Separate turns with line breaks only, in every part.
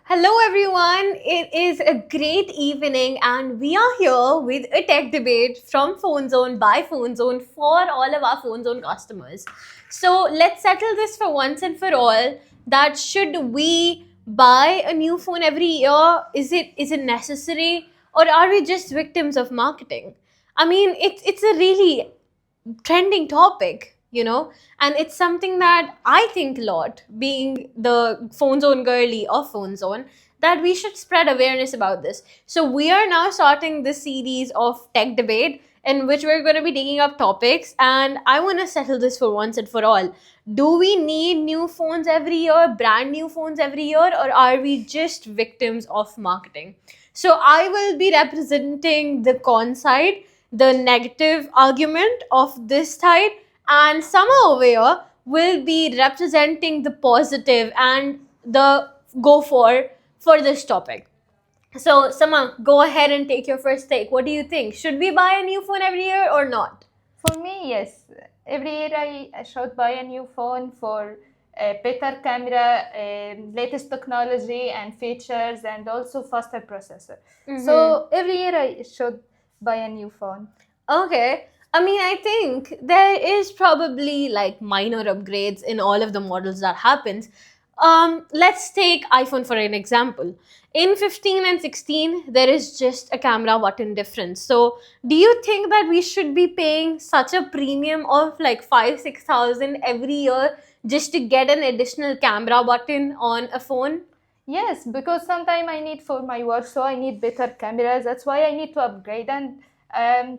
Hello, everyone. It is a great evening, and we are here with a tech debate from Phone Zone by Phone Zone for all of our Phone Zone customers. So, let's settle this for once and for all that should we buy a new phone every year? Is it necessary, or are we just victims of marketing? I mean, it's a really trending topic, and it's something that I think a lot, being the Phone Zone girly of Phone Zone, that we should spread awareness about this. So we are now starting this series of tech debate in which we're going to be taking up topics, and I want to settle this for once and for all. Do we need new phones every year, brand new phones every year, or are we just victims of marketing? So I will be representing the con side, the negative argument of this side, and Summer over here will be representing the positive and the go for this topic. So, Sama, go ahead and take your first take. What do you think? Should we buy a new phone every year or not?
For me, yes. Every year I should buy a new phone for a better camera, latest technology and features, and also faster processor. So every year I should buy a new phone.
Okay. I mean, I think there is probably like minor upgrades in all of the models that happens. Let's take iPhone for an example. In 15 and 16, there is just a camera button difference. So, do you think that we should be paying such a premium of like 5-6,000 every year just to get an additional camera button on a phone?
Yes, because sometimes I need for my work, so I need better cameras. That's why I need to upgrade and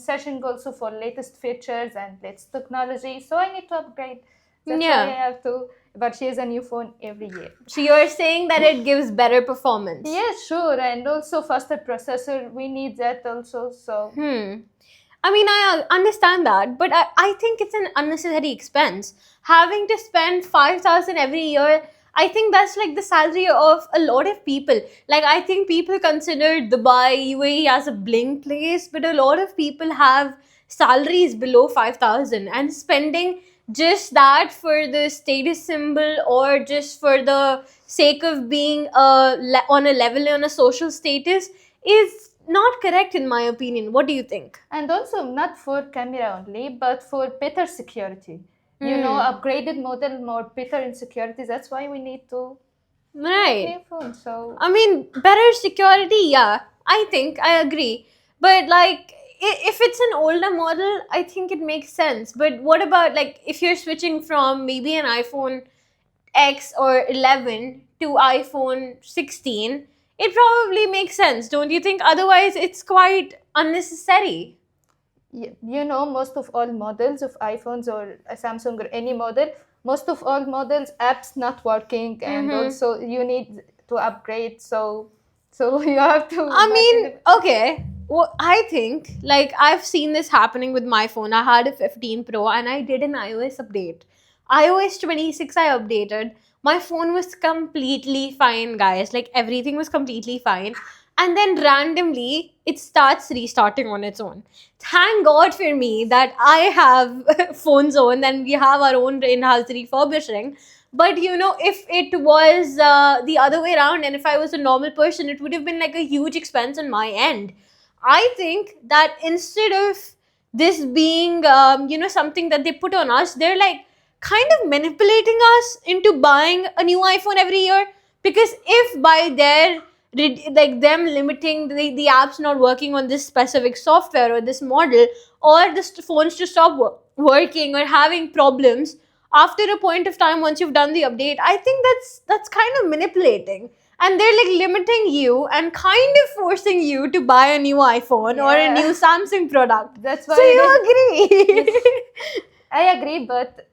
searching also for latest features and latest technology. So I need to upgrade. That's
Yeah.
why I have to purchase a new phone every year.
So, you're saying that it gives better performance?
Yes, sure, and also faster processor. We need that also. So
I mean, I understand that, but I think it's an unnecessary expense. Having to spend 5,000 every year, I think that's like the salary of a lot of people. Like, I think people consider Dubai, UAE as a bling place, but a lot of people have salaries below 5,000, and spending just that for the status symbol or just for the sake of being on a level on a social status is not correct in my opinion. What do you think?
and also not for camera only, but for better security. Upgraded model more better in security. That's why we need to
Right.
new phone. So
I mean, better security, yeah. I think I agree. But like if it's an older model, I think it makes sense. But what about like if you're switching from maybe an iPhone X or 11 to iPhone 16, it probably makes sense, don't you think? Otherwise, it's quite unnecessary.
most of all models of iPhones or Samsung or any model, most of all models apps not working, and also you need to upgrade. So you have to.
I mean, okay. Well, I think like I've seen this happening with my phone. I had a 15 Pro and I did an iOS update. iOS 26 I updated. My phone was completely fine, guys. Like everything was completely fine. And then randomly it starts restarting on its own. Thank God for me that I have Phone Zone and we have our own in-house refurbishing. But if it was the other way around and if I was a normal person, it would have been like a huge expense on my end. I think that instead of this being, something that they put on us, they're like kind of manipulating us into buying a new iPhone every year. Because if by their like them limiting the apps not working on this specific software or this model, or the phones to stop working or having problems after a point of time once you've done the update, I think that's kind of manipulating, and they're like limiting you and kind of forcing you to buy a new iPhone or a
Yeah.
new Samsung product.
That's why
So you agree?
I agree, but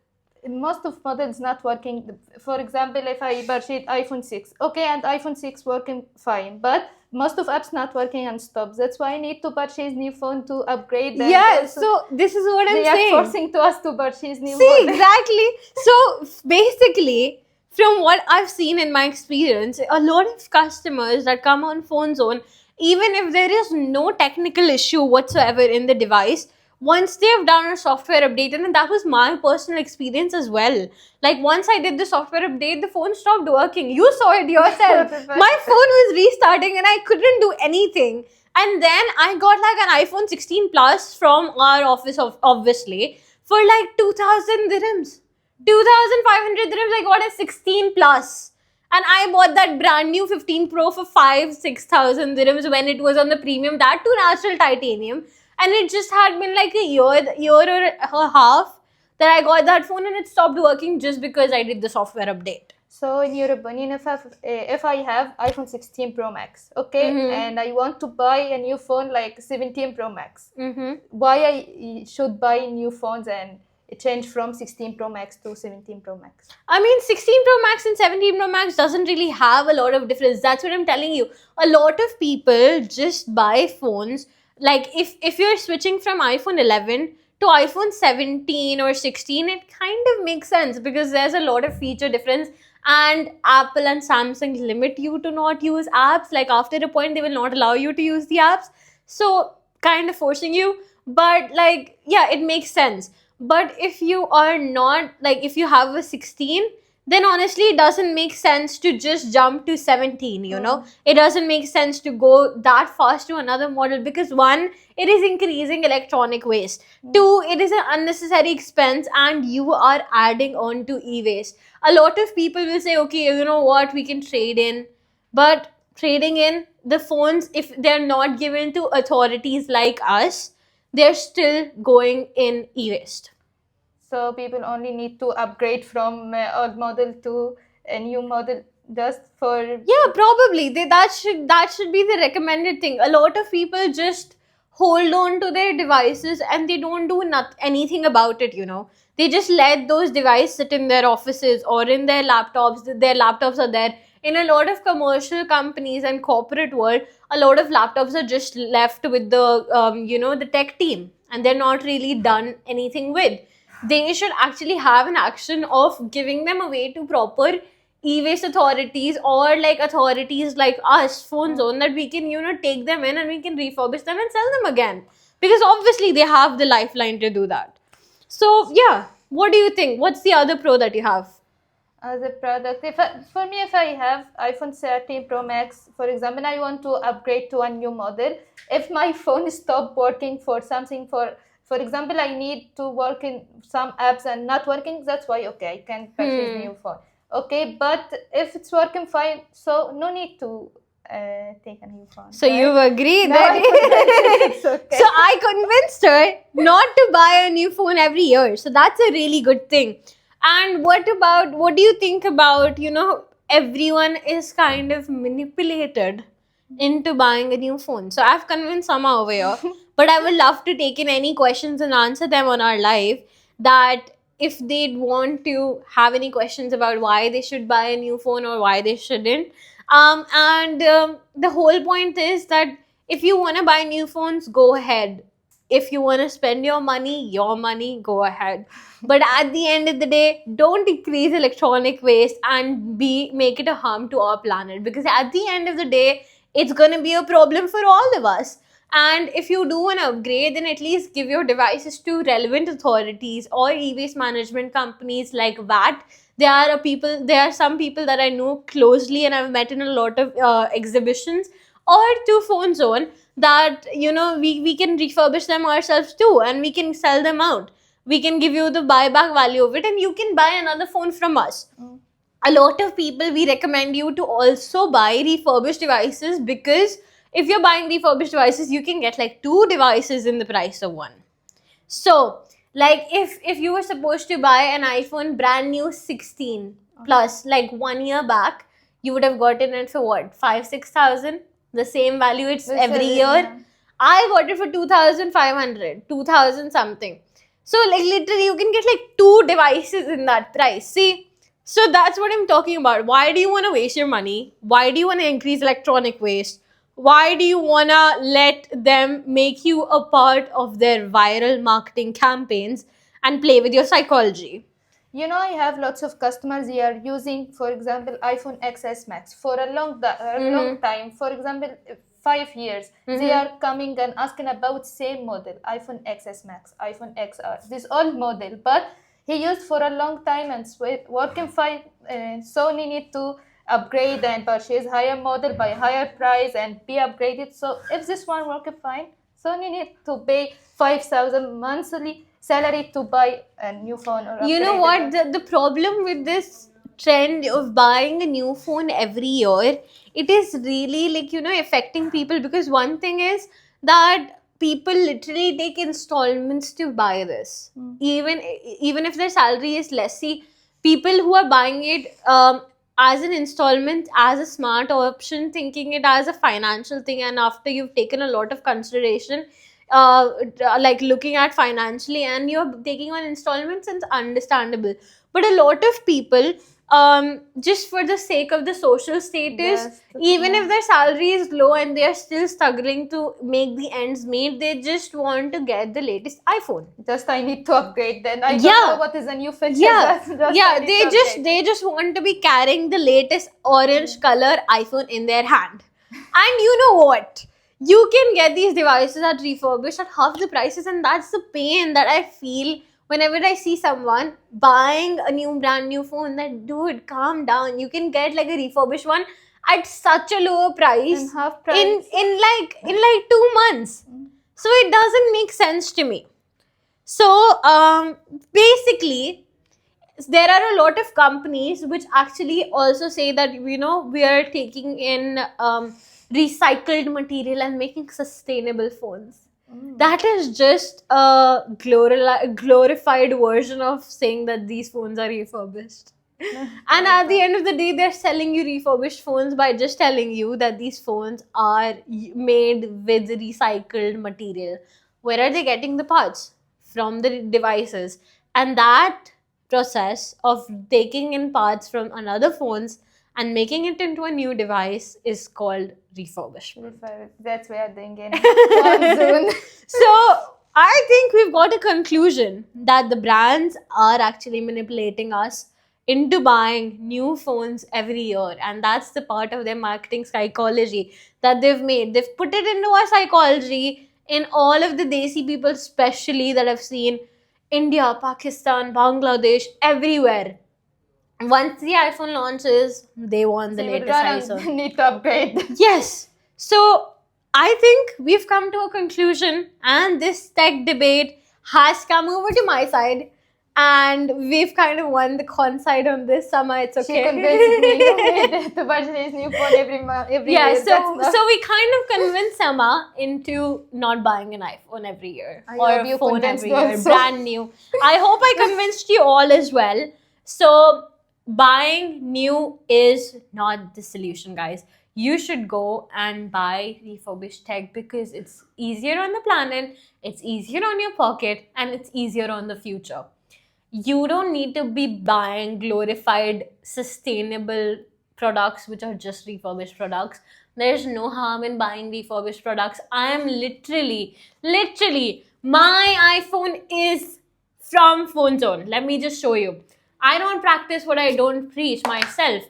most of models not working. For example, if I purchase iPhone 6, okay, and iPhone 6 working fine, but most of apps not working and stops. That's why I need to purchase new phone to upgrade. And
Yeah,
also
so this is what I'm
they are
saying.
forcing to us to purchase new
See,
phone.
exactly. So basically, from what I've seen in my experience, a lot of customers that come on Phone Zone, even if there is no technical issue whatsoever in the device, once they've done a software update, and that was my personal experience as well. Like once I did the software update, the phone stopped working. You saw it yourself. My phone was restarting and I couldn't do anything. And then I got like an iPhone 16 Plus from our office, obviously, for like 2,000 dirhams. 2,500 dirhams, I got a 16 Plus. And I bought that brand new 15 Pro for 6,000 dirhams when it was on the premium, that too natural titanium. And it just had been like a year or a half that I got that phone, and it stopped working just because I did the software update.
So in your opinion, if I have iPhone 16 Pro Max, okay, and I want to buy a new phone like 17 Pro Max, why I should buy new phones and change from 16 Pro Max to 17 Pro Max?
I mean, 16 Pro Max and 17 Pro Max doesn't really have a lot of difference. That's what I'm telling you. A lot of people just buy phones. Like if you're switching from iPhone 11 to iPhone 17 or 16, it kind of makes sense because there's a lot of feature difference, and Apple and Samsung limit you to not use apps. Like after a point, they will not allow you to use the apps. So kind of forcing you. But like, yeah, it makes sense. But if you are not, like if you have a 16, then honestly it doesn't make sense to just jump to 17, you know. It doesn't make sense to go that fast to another model because one, it is increasing electronic waste. Two, it is an unnecessary expense and you are adding on to e-waste. A lot of people will say, okay, you know what, we can trade in. But trading in the phones, if they're not given to authorities like us, they're still going in e-waste.
So people only need to upgrade from old model to a new model just for...
Yeah, probably. That should be the recommended thing. A lot of people just hold on to their devices and they don't do anything about it, you know. They just let those devices sit in their offices or in their laptops. Their laptops are there. In a lot of commercial companies and corporate world, a lot of laptops are just left with the, the tech team, and they're not really done anything with. They should actually have an action of giving them away to proper e-waste authorities or like authorities like us, PhoneZone, that we can, take them in and we can refurbish them and sell them again. Because obviously they have the lifeline to do that. So yeah, what do you think? What's the other pro that you have?
As a product, if I have iPhone 13 Pro Max, for example, I want to upgrade to a new model. If my phone stopped working for something, for example, I need to work in some apps and not working, that's why, okay, I can purchase a new phone. Okay, but if it's working fine, so no need to take a new phone.
So right? You agree
no,
that
it's okay.
So I convinced her not to buy a new phone every year. So that's a really good thing. And what do you think about, everyone is kind of manipulated into buying a new phone? So I've convinced Sama over here, but I would love to take in any questions and answer them on our live, that if they'd want to have any questions about why they should buy a new phone or why they shouldn't. The whole point is that if you want to buy new phones, go ahead. If you want to spend your money, go ahead. But at the end of the day, don't increase electronic waste and make it a harm to our planet. Because at the end of the day, it's going to be a problem for all of us. And if you do an upgrade, then at least give your devices to relevant authorities or e-waste management companies like VAT. There are some people that I know closely and I've met in a lot of exhibitions, or to PhoneZone, that, we can refurbish them ourselves too and we can sell them out. We can give you the buyback value of it and you can buy another phone from us. A lot of people, we recommend you to also buy refurbished devices, because if you're buying refurbished devices, you can get like 2 devices in the price of 1. So, like if you were supposed to buy an iPhone brand new 16 plus like 1 year back, you would have gotten it for what? 5,000-6,000? The same value it's every year. Yeah. I got it for 2,500, 2,000 something. So like literally you can get like 2 devices in that price. See? So that's what I'm talking about. Why do you want to waste your money? Why do you want to increase electronic waste? Why do you want to let them make you a part of their viral marketing campaigns and play with your psychology?
I have lots of customers who are using, for example, iPhone XS Max for a long time. For example, 5 years, they are coming and asking about same model, iPhone XS Max, iPhone XR, this old model, but he used for a long time and working fine. Sony need to upgrade and purchase higher model by higher price and be upgraded. So if this one working fine, Sony need to pay 5,000 monthly salary to buy a new phone or
You know
upgrade
what? The problem with this trend of buying a new phone every year, it is really like, affecting people, because one thing is that people literally take installments to buy this. Even if their salary is less. See, people who are buying it as an installment, as a smart option, thinking it as a financial thing, and after you've taken a lot of consideration, like looking at financially, and you're taking on installments, it's understandable. But a lot of people, just for the sake of the social status,
Yes,
even if their salary is low and they are still struggling to make the ends meet, they just want to get the latest iPhone.
Just I need to upgrade. Then I
Yeah.
don't know what is a new feature.
Yeah,
I need to upgrade.
they just want to be carrying the latest orange color iPhone in their hand. And you know what? You can get these devices at refurbished at half the prices, and that's the pain that I feel whenever I see someone buying a brand new phone. That, dude, calm down. You can get like a refurbished one at such a lower price
In half price.
in like 2 months. So it doesn't make sense to me. So basically, there are a lot of companies which actually also say that we are taking in recycled material and making sustainable phones. That is just a glorified version of saying that these phones are refurbished. And at the end of the day, they're selling you refurbished phones by just telling you that these phones are made with recycled material. Where are they getting the parts? From the devices. And that process of taking in parts from another phones and making it into a new device is called refurbishment.
That's what we are doing in phone soon.
So I think we've got a conclusion that the brands are actually manipulating us into buying new phones every year, and that's the part of their marketing psychology that they've made. They've put it into our psychology in all of the Desi people, especially, that I've seen. India, Pakistan, Bangladesh, everywhere. Once the iPhone launches, they want the latest iPhone.
Need to upgrade.
Yes. So I think we've come to a conclusion, and this tech debate has come over to my side, and we've kind of won the con side on this. Sama, it's okay.
She convinced me to purchase his new phone every month.
Yeah,
year.
so we kind of convinced Sama into not buying an iPhone every year
I
or
hope
a
you
phone
convinced
every year,
also.
brand new. I hope I convinced you all as well. So buying new is not the solution, guys. You should go and buy refurbished tech because it's easier on the planet, it's easier on your pocket, and it's easier on the future. You don't need to be buying glorified, sustainable products which are just refurbished products. There's no harm in buying refurbished products. I am literally, my iPhone is from Phone Zone. Let me just show you. I don't practice what I don't preach myself.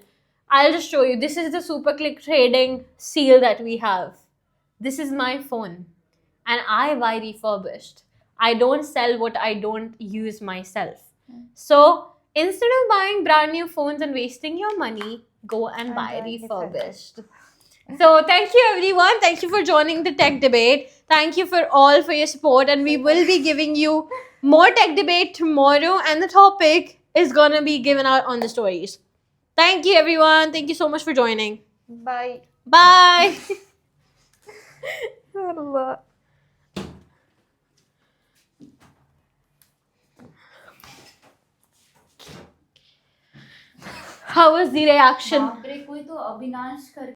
I'll just show you. This is the SuperClick trading seal that we have. This is my phone. And I buy refurbished. I don't sell what I don't use myself. So instead of buying brand new phones and wasting your money, go and buy refurbished. So thank you, everyone. Thank you for joining the tech debate. Thank you for all for your support, and we will be giving you more tech debate tomorrow, and the topic is gonna be given out on the stories. Thank you, everyone. Thank you so much for joining.
Bye.
Bye. How was the reaction?
बाप रे, कोई तो अविनाश कर